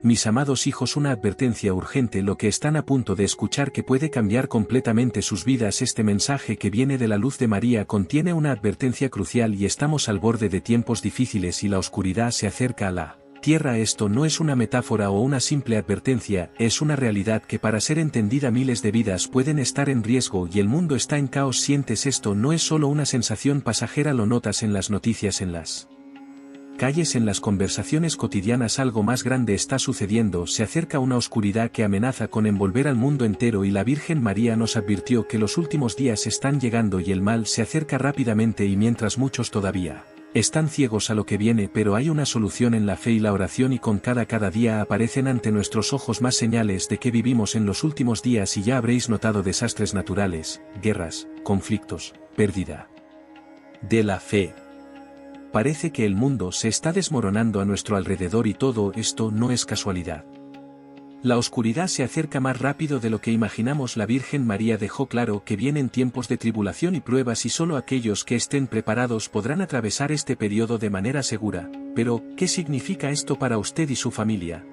Mis amados hijos, una advertencia urgente, lo que están a punto de escuchar que puede cambiar completamente sus vidas. Este mensaje que viene de la luz de María contiene una advertencia crucial y estamos al borde de tiempos difíciles y la oscuridad se acerca a la tierra. Esto no es una metáfora o una simple advertencia, es una realidad que para ser entendida miles de vidas pueden estar en riesgo y el mundo está en caos. ¿Sientes esto? No es solo una sensación pasajera, lo notas en las noticias, en las calles, en las conversaciones cotidianas. Algo más grande está sucediendo, se acerca una oscuridad que amenaza con envolver al mundo entero y la Virgen María nos advirtió que los últimos días están llegando y el mal se acerca rápidamente, y mientras muchos todavía están ciegos a lo que viene, pero hay una solución en la fe y la oración, y con cada día aparecen ante nuestros ojos más señales de que vivimos en los últimos días. Y ya habréis notado desastres naturales, guerras, conflictos, pérdida de la fe. Parece que el mundo se está desmoronando a nuestro alrededor y todo esto no es casualidad. La oscuridad se acerca más rápido de lo que imaginamos. La Virgen María dejó claro que vienen tiempos de tribulación y pruebas y solo aquellos que estén preparados podrán atravesar este periodo de manera segura. Pero, ¿qué significa esto para usted y su familia?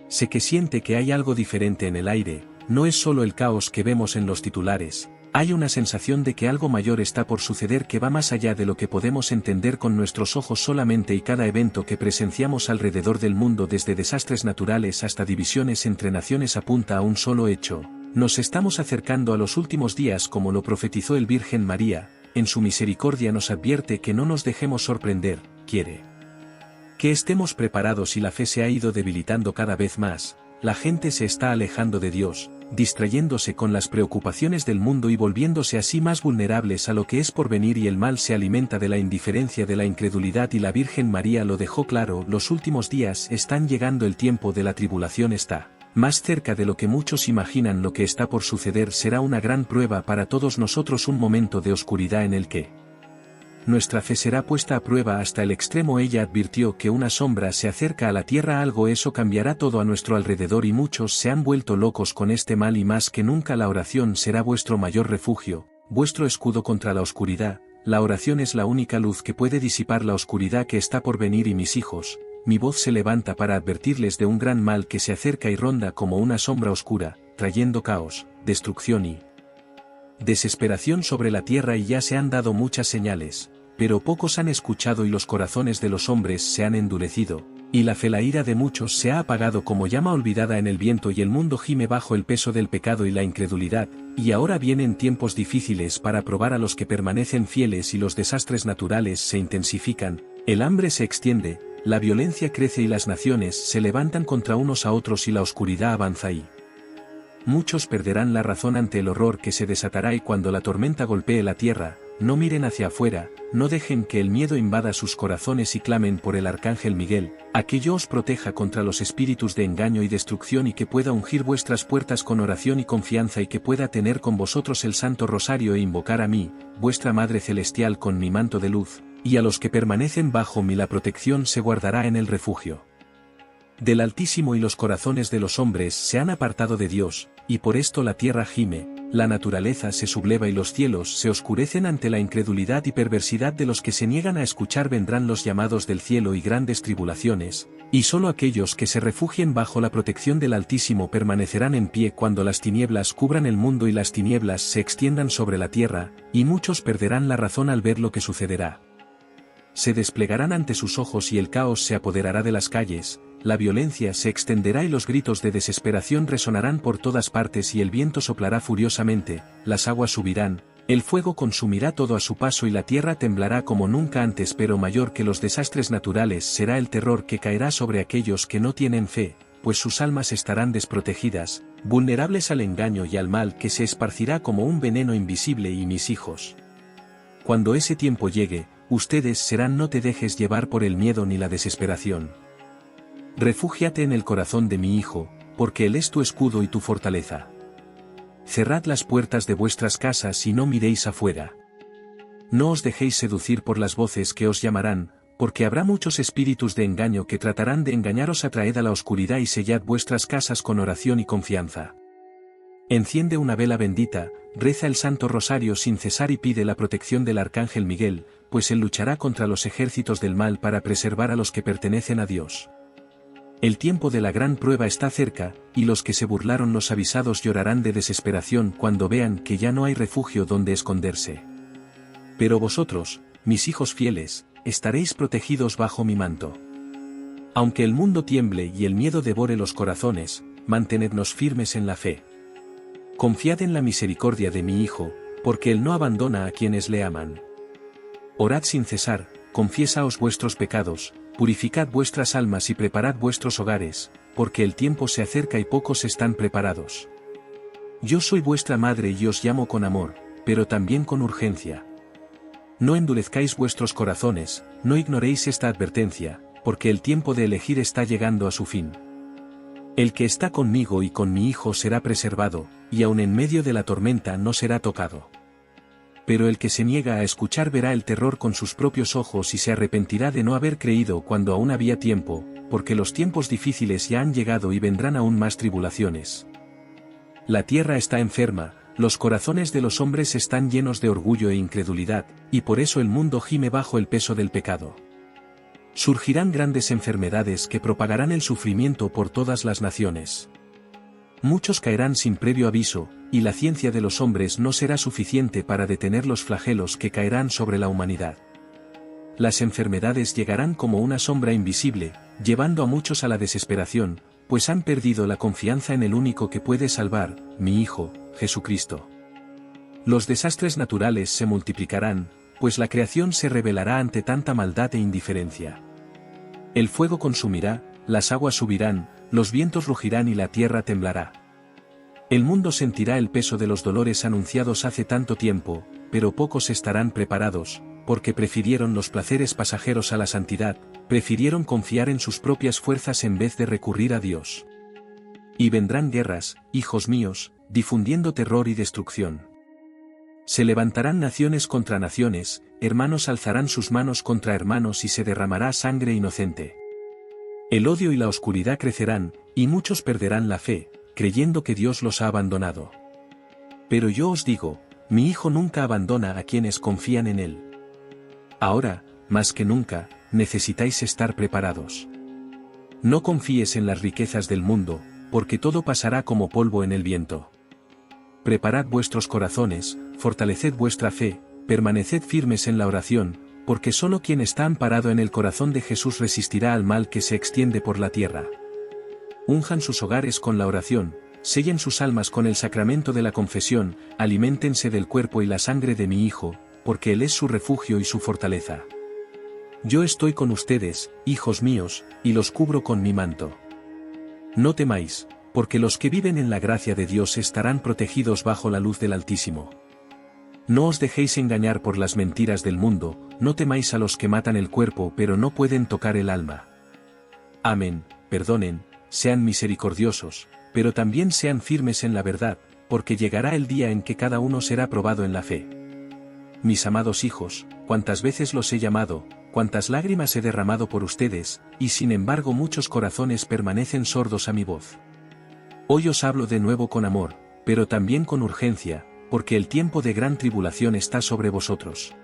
Sé que siente que hay algo diferente en el aire, no es solo el caos que vemos en los titulares. Hay una sensación de que algo mayor está por suceder que va más allá de lo que podemos entender con nuestros ojos solamente, y cada evento que presenciamos alrededor del mundo, desde desastres naturales hasta divisiones entre naciones, apunta a un solo hecho: nos estamos acercando a los últimos días, como lo profetizó el Virgen María. En su misericordia nos advierte que no nos dejemos sorprender, quiere que estemos preparados, y la fe se ha ido debilitando cada vez más. La gente se está alejando de Dios, distrayéndose con las preocupaciones del mundo y volviéndose así más vulnerables a lo que es por venir, y el mal se alimenta de la indiferencia, de la incredulidad, y la Virgen María lo dejó claro: los últimos días están llegando, el tiempo de la tribulación está más cerca de lo que muchos imaginan. Lo que está por suceder será una gran prueba para todos nosotros, un momento de oscuridad en el que nuestra fe será puesta a prueba hasta el extremo. Ella advirtió que una sombra se acerca a la tierra, algo, eso cambiará todo a nuestro alrededor, y muchos se han vuelto locos con este mal, y más que nunca la oración será vuestro mayor refugio, vuestro escudo contra la oscuridad. La oración es la única luz que puede disipar la oscuridad que está por venir. Y mis hijos, mi voz se levanta para advertirles de un gran mal que se acerca y ronda como una sombra oscura, trayendo caos, destrucción y desesperación sobre la tierra. Y ya se han dado muchas señales, pero pocos han escuchado, y los corazones de los hombres se han endurecido, y la fe, la ira de muchos se ha apagado como llama olvidada en el viento, y el mundo gime bajo el peso del pecado y la incredulidad. Y ahora vienen tiempos difíciles para probar a los que permanecen fieles, y los desastres naturales se intensifican, el hambre se extiende, la violencia crece y las naciones se levantan contra unos a otros, y la oscuridad avanza, y muchos perderán la razón ante el horror que se desatará. Y cuando la tormenta golpee la tierra, no miren hacia afuera, no dejen que el miedo invada sus corazones, y clamen por el Arcángel Miguel, a que yo os proteja contra los espíritus de engaño y destrucción, y que pueda ungir vuestras puertas con oración y confianza, y que pueda tener con vosotros el Santo Rosario e invocar a mí, vuestra Madre Celestial, con mi manto de luz, y a los que permanecen bajo mi la protección se guardará en el refugio del Altísimo. Y los corazones de los hombres se han apartado de Dios, y por esto la tierra gime, la naturaleza se subleva y los cielos se oscurecen ante la incredulidad y perversidad de los que se niegan a escuchar. Vendrán los llamados del cielo y grandes tribulaciones, y solo aquellos que se refugien bajo la protección del Altísimo permanecerán en pie cuando las tinieblas cubran el mundo y las tinieblas se extiendan sobre la tierra, y muchos perderán la razón al ver lo que sucederá. Se desplegarán ante sus ojos y el caos se apoderará de las calles. La violencia se extenderá y los gritos de desesperación resonarán por todas partes, y el viento soplará furiosamente, las aguas subirán, el fuego consumirá todo a su paso, y la tierra temblará como nunca antes. Pero mayor que los desastres naturales será el terror que caerá sobre aquellos que no tienen fe, pues sus almas estarán desprotegidas, vulnerables al engaño y al mal que se esparcirá como un veneno invisible. Y mis hijos, cuando ese tiempo llegue, ustedes serán: no te dejes llevar por el miedo ni la desesperación. Refúgiate en el corazón de mi Hijo, porque Él es tu escudo y tu fortaleza. Cerrad las puertas de vuestras casas y no miréis afuera. No os dejéis seducir por las voces que os llamarán, porque habrá muchos espíritus de engaño que tratarán de engañaros. Atraed a la oscuridad y sellad vuestras casas con oración y confianza. Enciende una vela bendita, reza el Santo Rosario sin cesar y pide la protección del Arcángel Miguel, pues él luchará contra los ejércitos del mal para preservar a los que pertenecen a Dios. El tiempo de la gran prueba está cerca, y los que se burlaron los avisados llorarán de desesperación cuando vean que ya no hay refugio donde esconderse. Pero vosotros, mis hijos fieles, estaréis protegidos bajo mi manto. Aunque el mundo tiemble y el miedo devore los corazones, mantenednos firmes en la fe. Confiad en la misericordia de mi Hijo, porque Él no abandona a quienes le aman. Orad sin cesar, confiesaos vuestros pecados, purificad vuestras almas y preparad vuestros hogares, porque el tiempo se acerca y pocos están preparados. Yo soy vuestra madre y os llamo con amor, pero también con urgencia. No endurezcáis vuestros corazones, no ignoréis esta advertencia, porque el tiempo de elegir está llegando a su fin. El que está conmigo y con mi Hijo será preservado, y aun en medio de la tormenta no será tocado. Pero el que se niega a escuchar verá el terror con sus propios ojos y se arrepentirá de no haber creído cuando aún había tiempo, porque los tiempos difíciles ya han llegado y vendrán aún más tribulaciones. La tierra está enferma, los corazones de los hombres están llenos de orgullo e incredulidad, y por eso el mundo gime bajo el peso del pecado. Surgirán grandes enfermedades que propagarán el sufrimiento por todas las naciones. Muchos caerán sin previo aviso, y la ciencia de los hombres no será suficiente para detener los flagelos que caerán sobre la humanidad. Las enfermedades llegarán como una sombra invisible, llevando a muchos a la desesperación, pues han perdido la confianza en el único que puede salvar, mi Hijo, Jesucristo. Los desastres naturales se multiplicarán, pues la creación se rebelará ante tanta maldad e indiferencia. El fuego consumirá, las aguas subirán, los vientos rugirán y la tierra temblará. El mundo sentirá el peso de los dolores anunciados hace tanto tiempo, pero pocos estarán preparados, porque prefirieron los placeres pasajeros a la santidad, prefirieron confiar en sus propias fuerzas en vez de recurrir a Dios. Y vendrán guerras, hijos míos, difundiendo terror y destrucción. Se levantarán naciones contra naciones, hermanos alzarán sus manos contra hermanos y se derramará sangre inocente. El odio y la oscuridad crecerán, y muchos perderán la fe, creyendo que Dios los ha abandonado. Pero yo os digo, mi Hijo nunca abandona a quienes confían en Él. Ahora, más que nunca, necesitáis estar preparados. No confíes en las riquezas del mundo, porque todo pasará como polvo en el viento. Preparad vuestros corazones, fortaleced vuestra fe, permaneced firmes en la oración, porque solo quien está amparado en el corazón de Jesús resistirá al mal que se extiende por la tierra. Unjan sus hogares con la oración, sellen sus almas con el sacramento de la confesión, aliméntense del cuerpo y la sangre de mi Hijo, porque Él es su refugio y su fortaleza. Yo estoy con ustedes, hijos míos, y los cubro con mi manto. No temáis, porque los que viven en la gracia de Dios estarán protegidos bajo la luz del Altísimo. No os dejéis engañar por las mentiras del mundo, no temáis a los que matan el cuerpo pero no pueden tocar el alma. Amen, perdonen, sean misericordiosos, pero también sean firmes en la verdad, porque llegará el día en que cada uno será probado en la fe. Mis amados hijos, cuántas veces los he llamado, cuántas lágrimas he derramado por ustedes, y sin embargo muchos corazones permanecen sordos a mi voz. Hoy os hablo de nuevo con amor, pero también con urgencia, porque el tiempo de gran tribulación está sobre vosotros.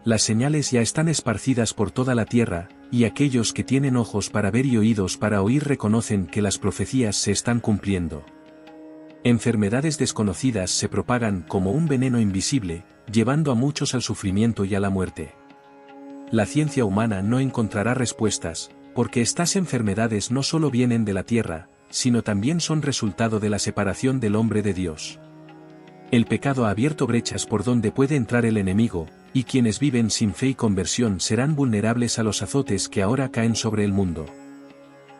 Las señales ya están esparcidas por toda la tierra, y aquellos que tienen ojos para ver y oídos para oír reconocen que las profecías se están cumpliendo. Enfermedades desconocidas se propagan como un veneno invisible, llevando a muchos al sufrimiento y a la muerte. La ciencia humana no encontrará respuestas, porque estas enfermedades no solo vienen de la tierra, sino también son resultado de la separación del hombre de Dios. El pecado ha abierto brechas por donde puede entrar el enemigo, y quienes viven sin fe y conversión serán vulnerables a los azotes que ahora caen sobre el mundo.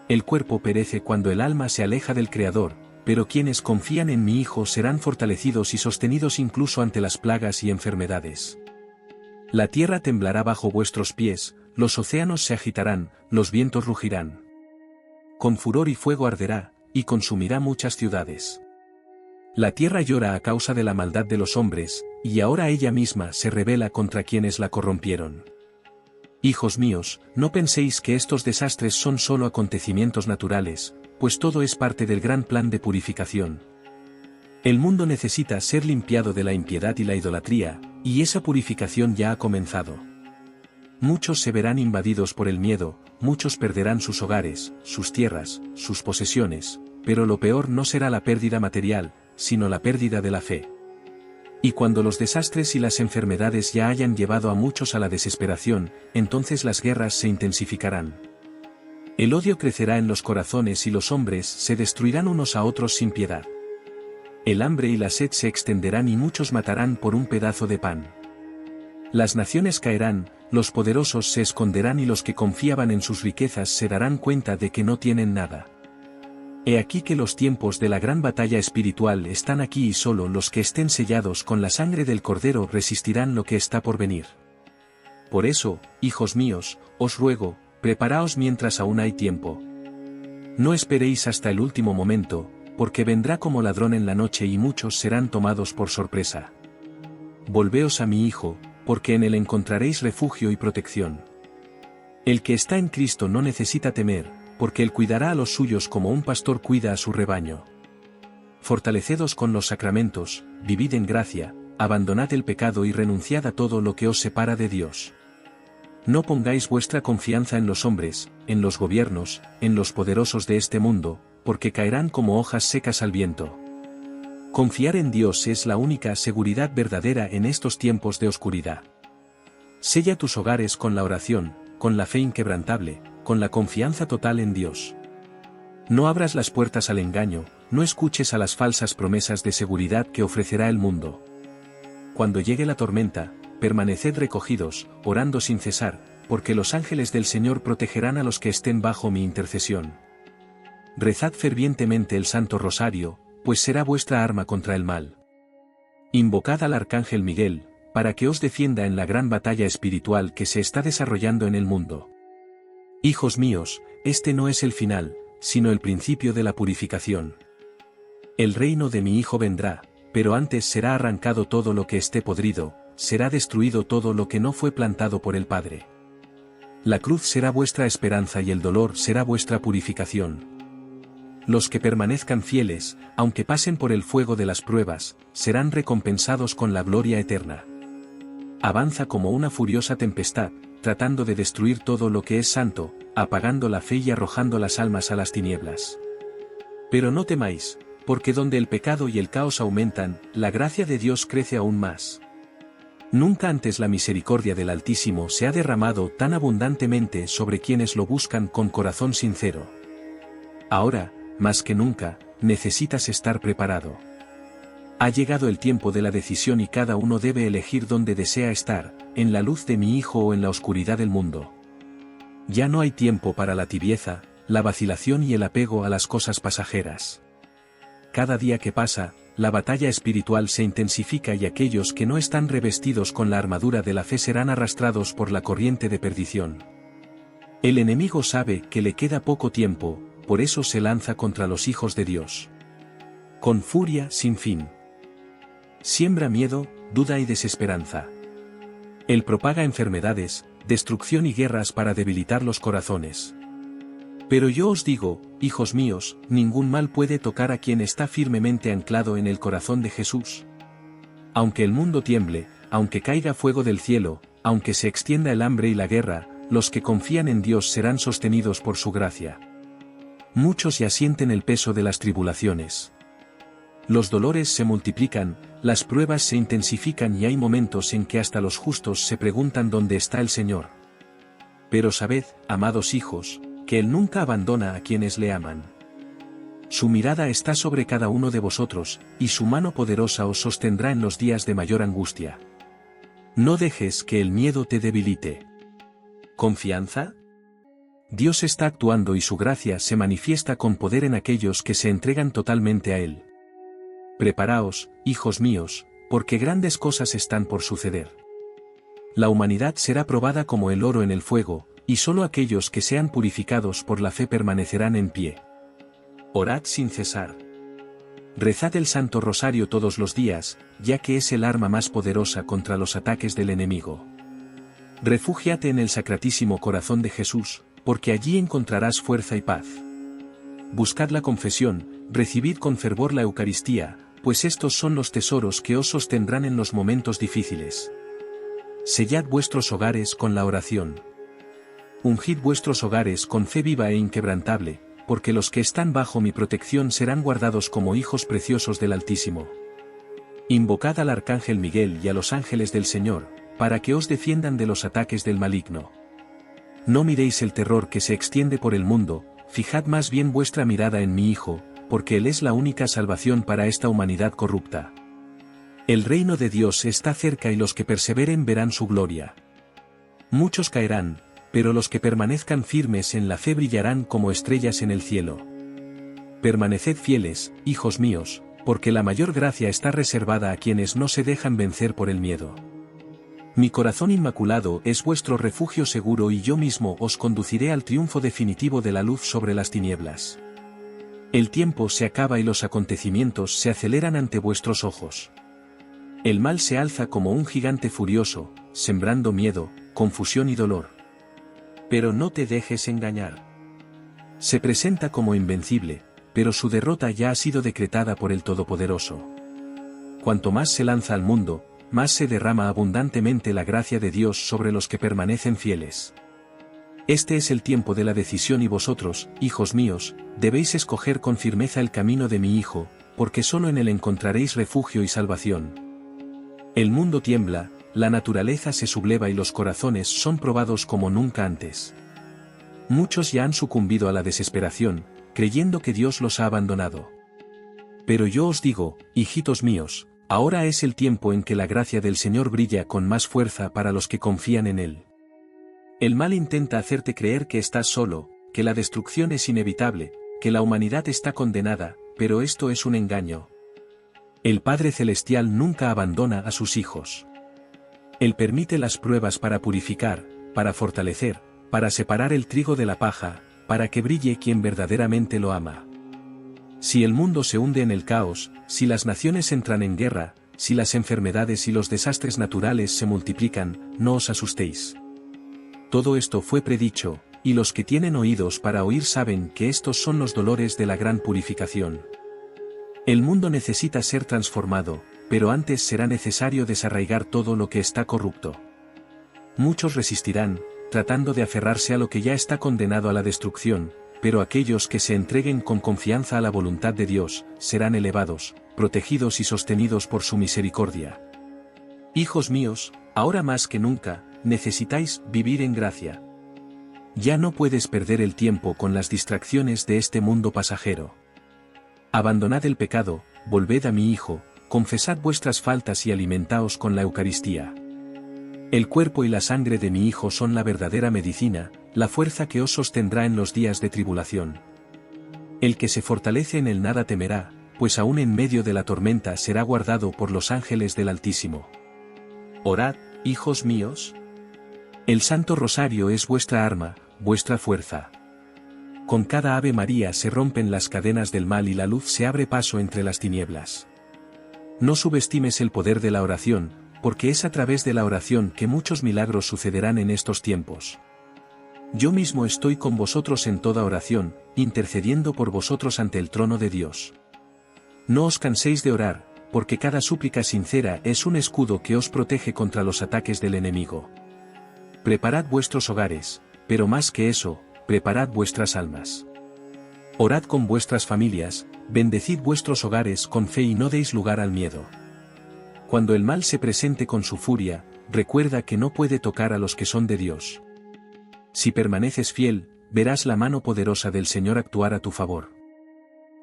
El cuerpo perece cuando el alma se aleja del Creador, pero quienes confían en mi Hijo serán fortalecidos y sostenidos incluso ante las plagas y enfermedades. La tierra temblará bajo vuestros pies, los océanos se agitarán, los vientos rugirán. Con furor y fuego arderá, y consumirá muchas ciudades. La tierra llora a causa de la maldad de los hombres, y ahora ella misma se rebela contra quienes la corrompieron. Hijos míos, no penséis que estos desastres son solo acontecimientos naturales, pues todo es parte del gran plan de purificación. El mundo necesita ser limpiado de la impiedad y la idolatría, y esa purificación ya ha comenzado. Muchos se verán invadidos por el miedo, muchos perderán sus hogares, sus tierras, sus posesiones, pero lo peor no será la pérdida material, sino la pérdida de la fe. Y cuando los desastres y las enfermedades ya hayan llevado a muchos a la desesperación, entonces las guerras se intensificarán. El odio crecerá en los corazones y los hombres se destruirán unos a otros sin piedad. El hambre y la sed se extenderán y muchos matarán por un pedazo de pan. Las naciones caerán, los poderosos se esconderán y los que confiaban en sus riquezas se darán cuenta de que no tienen nada. He aquí que los tiempos de la gran batalla espiritual están aquí y solo los que estén sellados con la sangre del Cordero resistirán lo que está por venir. Por eso, hijos míos, os ruego, preparaos mientras aún hay tiempo. No esperéis hasta el último momento, porque vendrá como ladrón en la noche y muchos serán tomados por sorpresa. Volveos a mi Hijo, porque en él encontraréis refugio y protección. El que está en Cristo no necesita temer, porque él cuidará a los suyos como un pastor cuida a su rebaño. Fortalecedos con los sacramentos, vivid en gracia, abandonad el pecado y renunciad a todo lo que os separa de Dios. No pongáis vuestra confianza en los hombres, en los gobiernos, en los poderosos de este mundo, porque caerán como hojas secas al viento. Confiar en Dios es la única seguridad verdadera en estos tiempos de oscuridad. Sella tus hogares con la oración, con la fe inquebrantable, con la confianza total en Dios. No abras las puertas al engaño, no escuches a las falsas promesas de seguridad que ofrecerá el mundo. Cuando llegue la tormenta, permaneced recogidos, orando sin cesar, porque los ángeles del Señor protegerán a los que estén bajo mi intercesión. Rezad fervientemente el Santo Rosario, pues será vuestra arma contra el mal. Invocad al Arcángel Miguel, para que os defienda en la gran batalla espiritual que se está desarrollando en el mundo. Hijos míos, este no es el final, sino el principio de la purificación. El reino de mi Hijo vendrá, pero antes será arrancado todo lo que esté podrido, será destruido todo lo que no fue plantado por el Padre. La cruz será vuestra esperanza y el dolor será vuestra purificación. Los que permanezcan fieles, aunque pasen por el fuego de las pruebas, serán recompensados con la gloria eterna. Avanza como una furiosa tempestad, tratando de destruir todo lo que es santo, apagando la fe y arrojando las almas a las tinieblas. Pero no temáis, porque donde el pecado y el caos aumentan, la gracia de Dios crece aún más. Nunca antes la misericordia del Altísimo se ha derramado tan abundantemente sobre quienes lo buscan con corazón sincero. Ahora, más que nunca, necesitas estar preparado. Ha llegado el tiempo de la decisión y cada uno debe elegir dónde desea estar, en la luz de mi Hijo o en la oscuridad del mundo. Ya no hay tiempo para la tibieza, la vacilación y el apego a las cosas pasajeras. Cada día que pasa, la batalla espiritual se intensifica y aquellos que no están revestidos con la armadura de la fe serán arrastrados por la corriente de perdición. El enemigo sabe que le queda poco tiempo, por eso se lanza contra los hijos de Dios. Con furia sin fin. Siembra miedo, duda y desesperanza. Él propaga enfermedades, destrucción y guerras para debilitar los corazones. Pero yo os digo, hijos míos, ningún mal puede tocar a quien está firmemente anclado en el corazón de Jesús. Aunque el mundo tiemble, aunque caiga fuego del cielo, aunque se extienda el hambre y la guerra, los que confían en Dios serán sostenidos por su gracia. Muchos ya sienten el peso de las tribulaciones. Los dolores se multiplican, las pruebas se intensifican y hay momentos en que hasta los justos se preguntan dónde está el Señor. Pero sabed, amados hijos, que Él nunca abandona a quienes le aman. Su mirada está sobre cada uno de vosotros, y su mano poderosa os sostendrá en los días de mayor angustia. No dejes que el miedo te debilite. ¿Confianza? Dios está actuando y su gracia se manifiesta con poder en aquellos que se entregan totalmente a Él. Preparaos, hijos míos, porque grandes cosas están por suceder. La humanidad será probada como el oro en el fuego, y solo aquellos que sean purificados por la fe permanecerán en pie. Orad sin cesar. Rezad el Santo Rosario todos los días, ya que es el arma más poderosa contra los ataques del enemigo. Refúgiate en el Sacratísimo Corazón de Jesús, porque allí encontrarás fuerza y paz. Buscad la confesión, recibid con fervor la Eucaristía, pues estos son los tesoros que os sostendrán en los momentos difíciles. Sellad vuestros hogares con la oración. Ungid vuestros hogares con fe viva e inquebrantable, porque los que están bajo mi protección serán guardados como hijos preciosos del Altísimo. Invocad al Arcángel Miguel y a los ángeles del Señor, para que os defiendan de los ataques del maligno. No miréis el terror que se extiende por el mundo, fijad más bien vuestra mirada en mi Hijo, porque Él es la única salvación para esta humanidad corrupta. El reino de Dios está cerca y los que perseveren verán su gloria. Muchos caerán, pero los que permanezcan firmes en la fe brillarán como estrellas en el cielo. Permaneced fieles, hijos míos, porque la mayor gracia está reservada a quienes no se dejan vencer por el miedo. Mi corazón inmaculado es vuestro refugio seguro y yo mismo os conduciré al triunfo definitivo de la luz sobre las tinieblas. El tiempo se acaba y los acontecimientos se aceleran ante vuestros ojos. El mal se alza como un gigante furioso, sembrando miedo, confusión y dolor. Pero no te dejes engañar. Se presenta como invencible, pero su derrota ya ha sido decretada por el Todopoderoso. Cuanto más se lanza al mundo, más se derrama abundantemente la gracia de Dios sobre los que permanecen fieles. Este es el tiempo de la decisión y vosotros, hijos míos, debéis escoger con firmeza el camino de mi Hijo, porque solo en él encontraréis refugio y salvación. El mundo tiembla, la naturaleza se subleva y los corazones son probados como nunca antes. Muchos ya han sucumbido a la desesperación, creyendo que Dios los ha abandonado. Pero yo os digo, hijitos míos, ahora es el tiempo en que la gracia del Señor brilla con más fuerza para los que confían en Él. El mal intenta hacerte creer que estás solo, que la destrucción es inevitable, que la humanidad está condenada, pero esto es un engaño. El Padre Celestial nunca abandona a sus hijos. Él permite las pruebas para purificar, para fortalecer, para separar el trigo de la paja, para que brille quien verdaderamente lo ama. Si el mundo se hunde en el caos, si las naciones entran en guerra, si las enfermedades y los desastres naturales se multiplican, no os asustéis. Todo esto fue predicho, y los que tienen oídos para oír saben que estos son los dolores de la gran purificación. El mundo necesita ser transformado, pero antes será necesario desarraigar todo lo que está corrupto. Muchos resistirán, tratando de aferrarse a lo que ya está condenado a la destrucción, pero aquellos que se entreguen con confianza a la voluntad de Dios, serán elevados, protegidos y sostenidos por su misericordia. Hijos míos, ahora más que nunca, necesitáis vivir en gracia. Ya no puedes perder el tiempo con las distracciones de este mundo pasajero. Abandonad el pecado, volved a mi Hijo, confesad vuestras faltas y alimentaos con la Eucaristía. El cuerpo y la sangre de mi Hijo son la verdadera medicina, la fuerza que os sostendrá en los días de tribulación. El que se fortalece en él nada temerá, pues aún en medio de la tormenta será guardado por los ángeles del Altísimo. Orad, hijos míos. El Santo Rosario es vuestra arma, vuestra fuerza. Con cada Ave María se rompen las cadenas del mal y la luz se abre paso entre las tinieblas. No subestimes el poder de la oración, porque es a través de la oración que muchos milagros sucederán en estos tiempos. Yo mismo estoy con vosotros en toda oración, intercediendo por vosotros ante el trono de Dios. No os canséis de orar, porque cada súplica sincera es un escudo que os protege contra los ataques del enemigo. Preparad vuestros hogares, pero más que eso, preparad vuestras almas. Orad con vuestras familias, bendecid vuestros hogares con fe y no deis lugar al miedo. Cuando el mal se presente con su furia, recuerda que no puede tocar a los que son de Dios. Si permaneces fiel, verás la mano poderosa del Señor actuar a tu favor.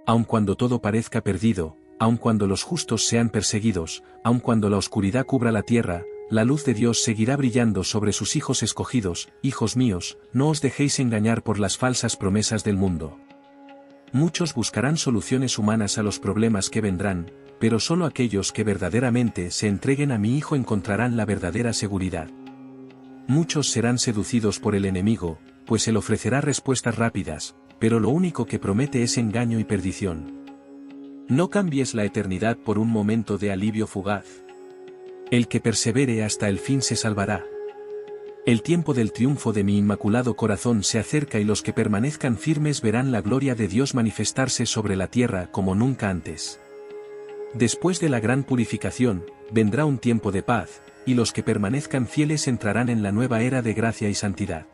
Aun cuando todo parezca perdido, aun cuando los justos sean perseguidos, aun cuando la oscuridad cubra la tierra, la luz de Dios seguirá brillando sobre sus hijos escogidos. Hijos míos, no os dejéis engañar por las falsas promesas del mundo. Muchos buscarán soluciones humanas a los problemas que vendrán, pero solo aquellos que verdaderamente se entreguen a mi Hijo encontrarán la verdadera seguridad. Muchos serán seducidos por el enemigo, pues él ofrecerá respuestas rápidas, pero lo único que promete es engaño y perdición. No cambies la eternidad por un momento de alivio fugaz. El que persevere hasta el fin se salvará. El tiempo del triunfo de mi inmaculado corazón se acerca y los que permanezcan firmes verán la gloria de Dios manifestarse sobre la tierra como nunca antes. Después de la gran purificación, vendrá un tiempo de paz, y los que permanezcan fieles entrarán en la nueva era de gracia y santidad.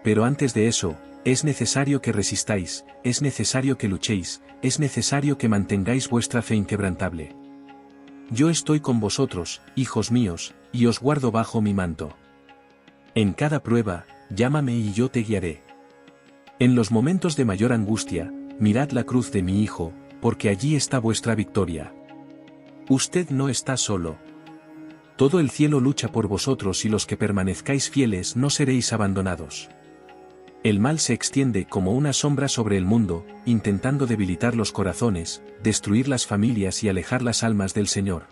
Pero antes de eso, es necesario que resistáis, es necesario que luchéis, es necesario que mantengáis vuestra fe inquebrantable. Yo estoy con vosotros, hijos míos, y os guardo bajo mi manto. En cada prueba, llámame y yo te guiaré. En los momentos de mayor angustia, mirad la cruz de mi Hijo, porque allí está vuestra victoria. Usted no está solo. Todo el cielo lucha por vosotros y los que permanezcáis fieles no seréis abandonados. El mal se extiende como una sombra sobre el mundo, intentando debilitar los corazones, destruir las familias y alejar las almas del Señor.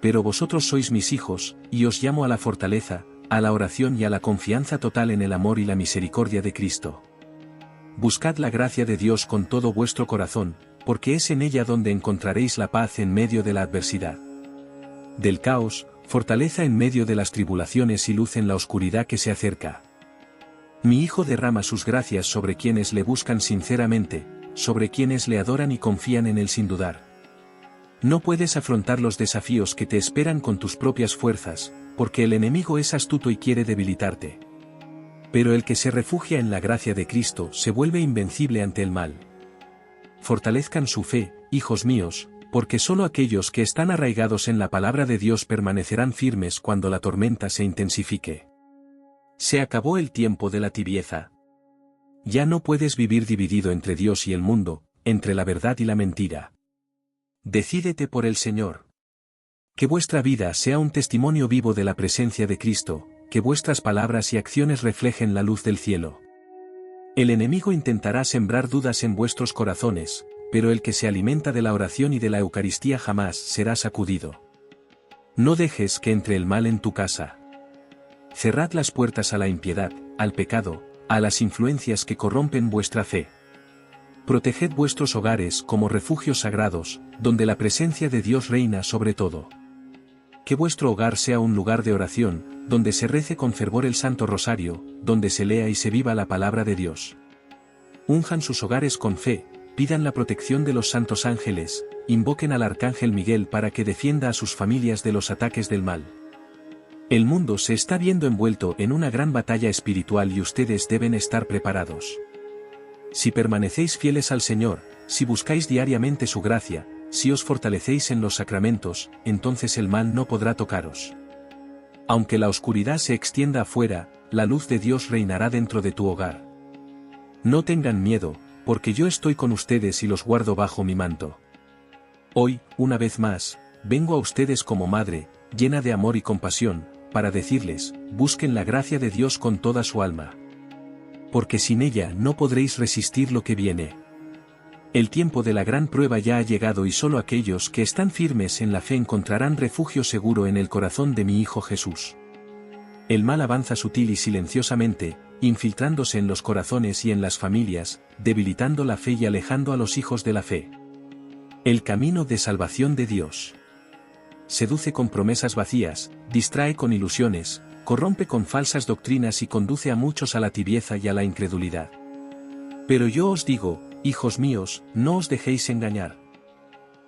Pero vosotros sois mis hijos, y os llamo a la fortaleza, a la oración y a la confianza total en el amor y la misericordia de Cristo. Buscad la gracia de Dios con todo vuestro corazón, porque es en ella donde encontraréis la paz en medio de la adversidad. Del caos, fortaleza en medio de las tribulaciones y luz en la oscuridad que se acerca. Mi Hijo derrama sus gracias sobre quienes le buscan sinceramente, sobre quienes le adoran y confían en él sin dudar. No puedes afrontar los desafíos que te esperan con tus propias fuerzas, porque el enemigo es astuto y quiere debilitarte. Pero el que se refugia en la gracia de Cristo se vuelve invencible ante el mal. Fortalezcan su fe, hijos míos, porque solo aquellos que están arraigados en la palabra de Dios permanecerán firmes cuando la tormenta se intensifique. Se acabó el tiempo de la tibieza. Ya no puedes vivir dividido entre Dios y el mundo, entre la verdad y la mentira. Decídete por el Señor. Que vuestra vida sea un testimonio vivo de la presencia de Cristo, que vuestras palabras y acciones reflejen la luz del cielo. El enemigo intentará sembrar dudas en vuestros corazones, pero el que se alimenta de la oración y de la Eucaristía jamás será sacudido. No dejes que entre el mal en tu casa. Cerrad las puertas a la impiedad, al pecado, a las influencias que corrompen vuestra fe. Proteged vuestros hogares como refugios sagrados, donde la presencia de Dios reina sobre todo. Que vuestro hogar sea un lugar de oración, donde se rece con fervor el Santo Rosario, donde se lea y se viva la palabra de Dios. Unjan sus hogares con fe, pidan la protección de los santos ángeles, invoquen al Arcángel Miguel para que defienda a sus familias de los ataques del mal. El mundo se está viendo envuelto en una gran batalla espiritual y ustedes deben estar preparados. Si permanecéis fieles al Señor, si buscáis diariamente su gracia, si os fortalecéis en los sacramentos, entonces el mal no podrá tocaros. Aunque la oscuridad se extienda afuera, la luz de Dios reinará dentro de tu hogar. No tengan miedo, porque yo estoy con ustedes y los guardo bajo mi manto. Hoy, una vez más, vengo a ustedes como madre, llena de amor y compasión, para decirles, busquen la gracia de Dios con toda su alma. Porque sin ella no podréis resistir lo que viene. El tiempo de la gran prueba ya ha llegado y solo aquellos que están firmes en la fe encontrarán refugio seguro en el corazón de mi Hijo Jesús. El mal avanza sutil y silenciosamente, infiltrándose en los corazones y en las familias, debilitando la fe y alejando a los hijos de la fe. El camino de salvación de Dios. Seduce con promesas vacías, distrae con ilusiones, corrompe con falsas doctrinas y conduce a muchos a la tibieza y a la incredulidad. Pero yo os digo, hijos míos, no os dejéis engañar.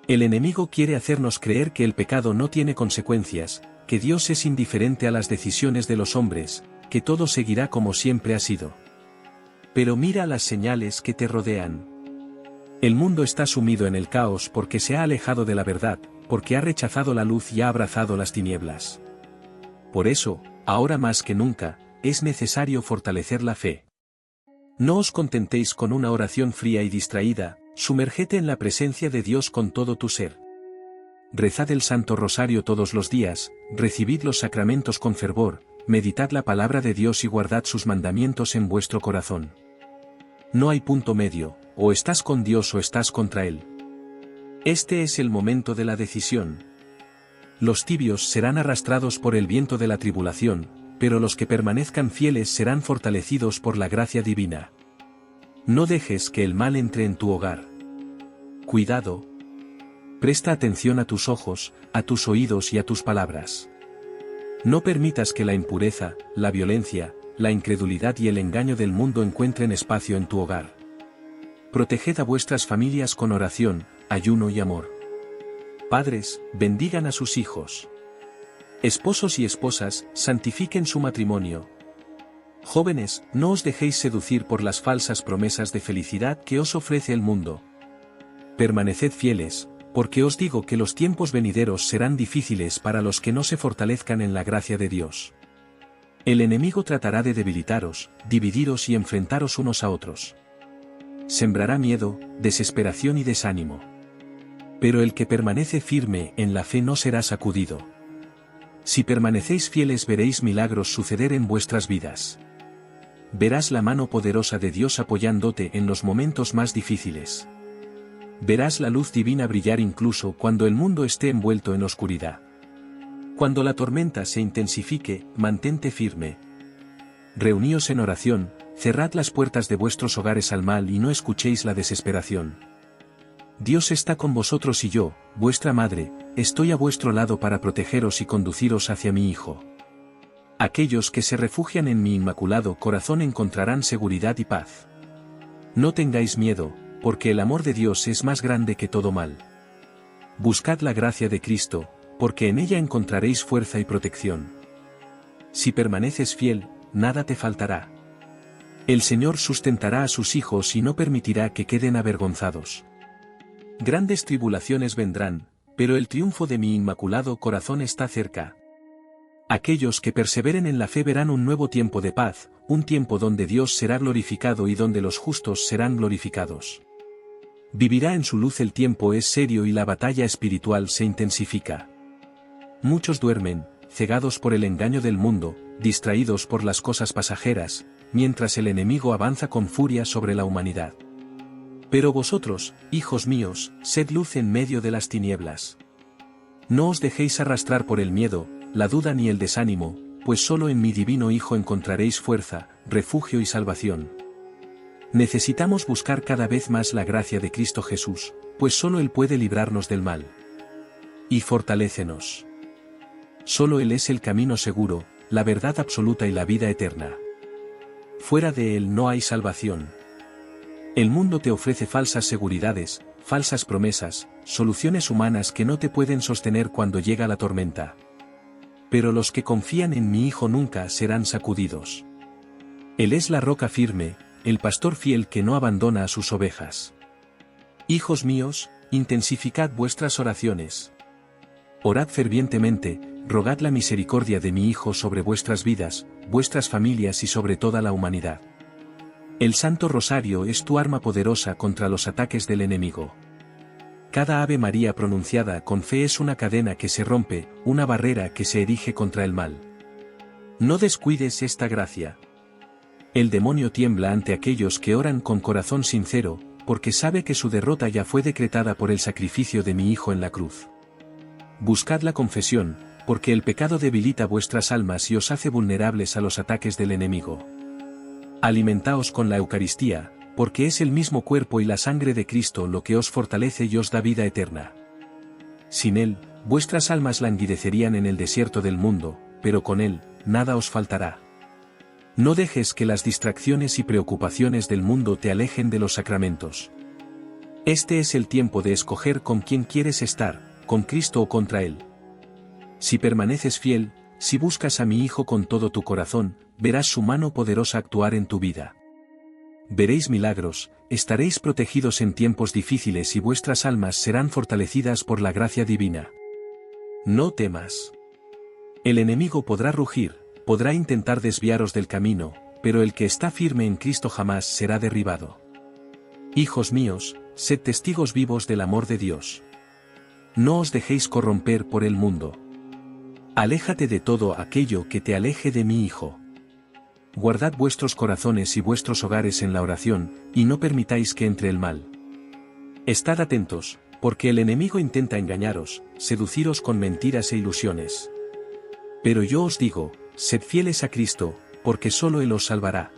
El enemigo quiere hacernos creer que el pecado no tiene consecuencias, que Dios es indiferente a las decisiones de los hombres, que todo seguirá como siempre ha sido. Pero mira las señales que te rodean. El mundo está sumido en el caos porque se ha alejado de la verdad, porque ha rechazado la luz y ha abrazado las tinieblas. Por eso, ahora más que nunca, es necesario fortalecer la fe. No os contentéis con una oración fría y distraída, sumergete en la presencia de Dios con todo tu ser. Rezad el Santo Rosario todos los días, recibid los sacramentos con fervor, meditad la palabra de Dios y guardad sus mandamientos en vuestro corazón. No hay punto medio, o estás con Dios o estás contra Él. Este es el momento de la decisión. Los tibios serán arrastrados por el viento de la tribulación, pero los que permanezcan fieles serán fortalecidos por la gracia divina. No dejes que el mal entre en tu hogar. Cuidado. Presta atención a tus ojos, a tus oídos y a tus palabras. No permitas que la impureza, la violencia, la incredulidad y el engaño del mundo encuentren espacio en tu hogar. Proteged a vuestras familias con oración, ayuno y amor. Padres, bendigan a sus hijos. Esposos y esposas, santifiquen su matrimonio. Jóvenes, no os dejéis seducir por las falsas promesas de felicidad que os ofrece el mundo. Permaneced fieles, porque os digo que los tiempos venideros serán difíciles para los que no se fortalezcan en la gracia de Dios. El enemigo tratará de debilitaros, dividiros y enfrentaros unos a otros. Sembrará miedo, desesperación y desánimo. Pero el que permanece firme en la fe no será sacudido. Si permanecéis fieles veréis milagros suceder en vuestras vidas. Verás la mano poderosa de Dios apoyándote en los momentos más difíciles. Verás la luz divina brillar incluso cuando el mundo esté envuelto en oscuridad. Cuando la tormenta se intensifique, mantente firme. Reuníos en oración, cerrad las puertas de vuestros hogares al mal y no escuchéis la desesperación. Dios está con vosotros y yo, vuestra madre, estoy a vuestro lado para protegeros y conduciros hacia mi Hijo. Aquellos que se refugian en mi inmaculado corazón encontrarán seguridad y paz. No tengáis miedo, porque el amor de Dios es más grande que todo mal. Buscad la gracia de Cristo, porque en ella encontraréis fuerza y protección. Si permaneces fiel, nada te faltará. El Señor sustentará a sus hijos y no permitirá que queden avergonzados. Grandes tribulaciones vendrán, pero el triunfo de mi inmaculado corazón está cerca. Aquellos que perseveren en la fe verán un nuevo tiempo de paz, un tiempo donde Dios será glorificado y donde los justos serán glorificados. Vivirá en su luz, el tiempo es serio y la batalla espiritual se intensifica. Muchos duermen, cegados por el engaño del mundo, distraídos por las cosas pasajeras, mientras el enemigo avanza con furia sobre la humanidad. Pero vosotros, hijos míos, sed luz en medio de las tinieblas. No os dejéis arrastrar por el miedo, la duda ni el desánimo, pues solo en mi divino Hijo encontraréis fuerza, refugio y salvación. Necesitamos buscar cada vez más la gracia de Cristo Jesús, pues solo Él puede librarnos del mal. Y fortalécenos. Solo Él es el camino seguro, la verdad absoluta y la vida eterna. Fuera de Él no hay salvación. El mundo te ofrece falsas seguridades, falsas promesas, soluciones humanas que no te pueden sostener cuando llega la tormenta. Pero los que confían en mi Hijo nunca serán sacudidos. Él es la roca firme, el pastor fiel que no abandona a sus ovejas. Hijos míos, intensificad vuestras oraciones. Orad fervientemente, rogad la misericordia de mi Hijo sobre vuestras vidas, vuestras familias y sobre toda la humanidad. El Santo Rosario es tu arma poderosa contra los ataques del enemigo. Cada Ave María pronunciada con fe es una cadena que se rompe, una barrera que se erige contra el mal. No descuides esta gracia. El demonio tiembla ante aquellos que oran con corazón sincero, porque sabe que su derrota ya fue decretada por el sacrificio de mi Hijo en la cruz. Buscad la confesión, porque el pecado debilita vuestras almas y os hace vulnerables a los ataques del enemigo. Alimentaos con la Eucaristía, porque es el mismo cuerpo y la sangre de Cristo lo que os fortalece y os da vida eterna. Sin Él, vuestras almas languidecerían en el desierto del mundo, pero con Él, nada os faltará. No dejes que las distracciones y preocupaciones del mundo te alejen de los sacramentos. Este es el tiempo de escoger con quién quieres estar, con Cristo o contra Él. Si permaneces fiel, si buscas a mi Hijo con todo tu corazón, verás su mano poderosa actuar en tu vida. Veréis milagros, estaréis protegidos en tiempos difíciles y vuestras almas serán fortalecidas por la gracia divina. No temas. El enemigo podrá rugir, podrá intentar desviaros del camino, pero el que está firme en Cristo jamás será derribado. Hijos míos, sed testigos vivos del amor de Dios. No os dejéis corromper por el mundo. Aléjate de todo aquello que te aleje de mi Hijo. Guardad vuestros corazones y vuestros hogares en la oración, y no permitáis que entre el mal. Estad atentos, porque el enemigo intenta engañaros, seduciros con mentiras e ilusiones. Pero yo os digo, sed fieles a Cristo, porque solo Él os salvará.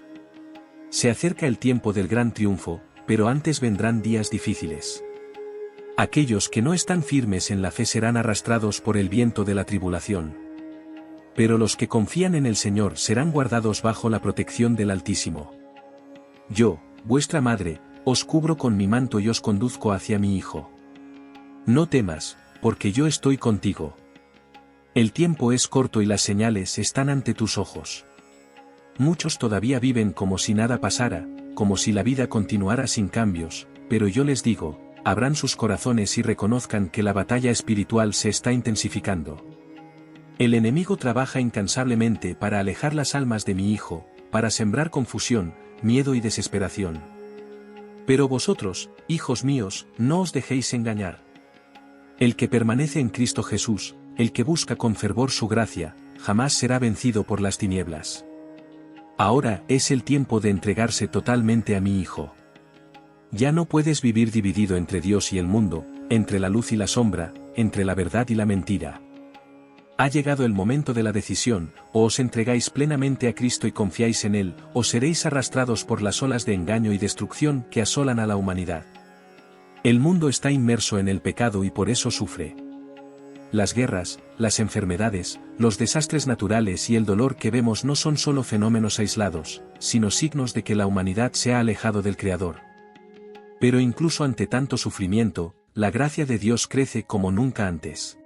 Se acerca el tiempo del gran triunfo, pero antes vendrán días difíciles. Aquellos que no están firmes en la fe serán arrastrados por el viento de la tribulación. Pero los que confían en el Señor serán guardados bajo la protección del Altísimo. Yo, vuestra madre, os cubro con mi manto y os conduzco hacia mi Hijo. No temas, porque yo estoy contigo. El tiempo es corto y las señales están ante tus ojos. Muchos todavía viven como si nada pasara, como si la vida continuara sin cambios, pero yo les digo, abran sus corazones y reconozcan que la batalla espiritual se está intensificando. El enemigo trabaja incansablemente para alejar las almas de mi Hijo, para sembrar confusión, miedo y desesperación. Pero vosotros, hijos míos, no os dejéis engañar. El que permanece en Cristo Jesús, el que busca con fervor su gracia, jamás será vencido por las tinieblas. Ahora es el tiempo de entregarse totalmente a mi Hijo. Ya no puedes vivir dividido entre Dios y el mundo, entre la luz y la sombra, entre la verdad y la mentira. Ha llegado el momento de la decisión, o os entregáis plenamente a Cristo y confiáis en Él, o seréis arrastrados por las olas de engaño y destrucción que asolan a la humanidad. El mundo está inmerso en el pecado y por eso sufre. Las guerras, las enfermedades, los desastres naturales y el dolor que vemos no son solo fenómenos aislados, sino signos de que la humanidad se ha alejado del Creador. Pero incluso ante tanto sufrimiento, la gracia de Dios crece como nunca antes.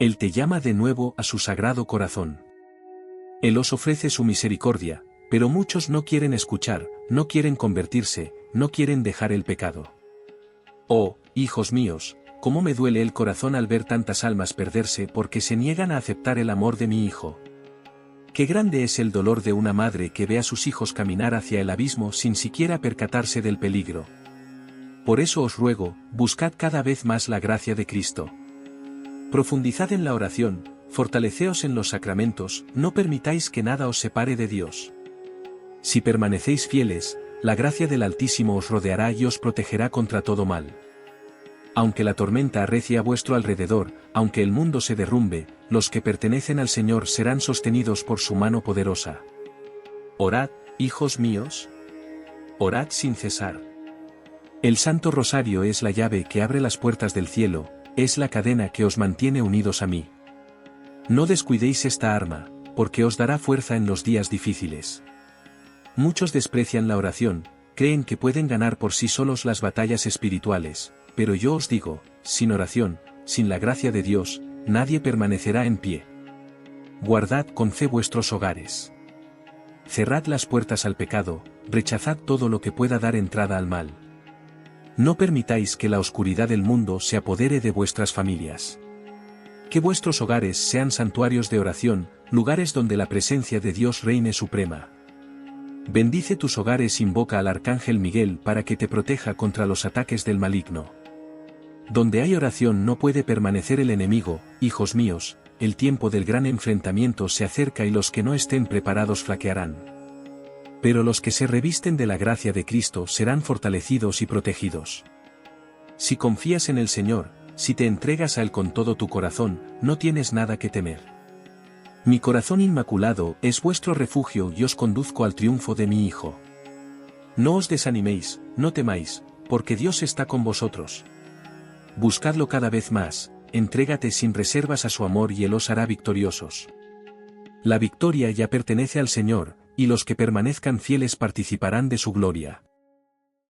Él te llama de nuevo a su sagrado corazón. Él os ofrece su misericordia, pero muchos no quieren escuchar, no quieren convertirse, no quieren dejar el pecado. Oh, hijos míos, cómo me duele el corazón al ver tantas almas perderse porque se niegan a aceptar el amor de mi Hijo. Qué grande es el dolor de una madre que ve a sus hijos caminar hacia el abismo sin siquiera percatarse del peligro. Por eso os ruego, buscad cada vez más la gracia de Cristo. Profundizad en la oración, fortaleceos en los sacramentos, no permitáis que nada os separe de Dios. Si permanecéis fieles, la gracia del Altísimo os rodeará y os protegerá contra todo mal. Aunque la tormenta arrecie a vuestro alrededor, aunque el mundo se derrumbe, los que pertenecen al Señor serán sostenidos por su mano poderosa. Orad, hijos míos. Orad sin cesar. El Santo Rosario es la llave que abre las puertas del cielo, es la cadena que os mantiene unidos a mí. No descuidéis esta arma, porque os dará fuerza en los días difíciles. Muchos desprecian la oración, creen que pueden ganar por sí solos las batallas espirituales, pero yo os digo, sin oración, sin la gracia de Dios, nadie permanecerá en pie. Guardad con fe vuestros hogares. Cerrad las puertas al pecado, rechazad todo lo que pueda dar entrada al mal. No permitáis que la oscuridad del mundo se apodere de vuestras familias. Que vuestros hogares sean santuarios de oración, lugares donde la presencia de Dios reine suprema. Bendice tus hogares, invoca al Arcángel Miguel para que te proteja contra los ataques del maligno. Donde hay oración no puede permanecer el enemigo, hijos míos, el tiempo del gran enfrentamiento se acerca y los que no estén preparados flaquearán. Pero los que se revisten de la gracia de Cristo serán fortalecidos y protegidos. Si confías en el Señor, si te entregas a Él con todo tu corazón, no tienes nada que temer. Mi corazón inmaculado es vuestro refugio y os conduzco al triunfo de mi Hijo. No os desaniméis, no temáis, porque Dios está con vosotros. Buscadlo cada vez más, entrégate sin reservas a su amor y Él os hará victoriosos. La victoria ya pertenece al Señor, y los que permanezcan fieles participarán de su gloria.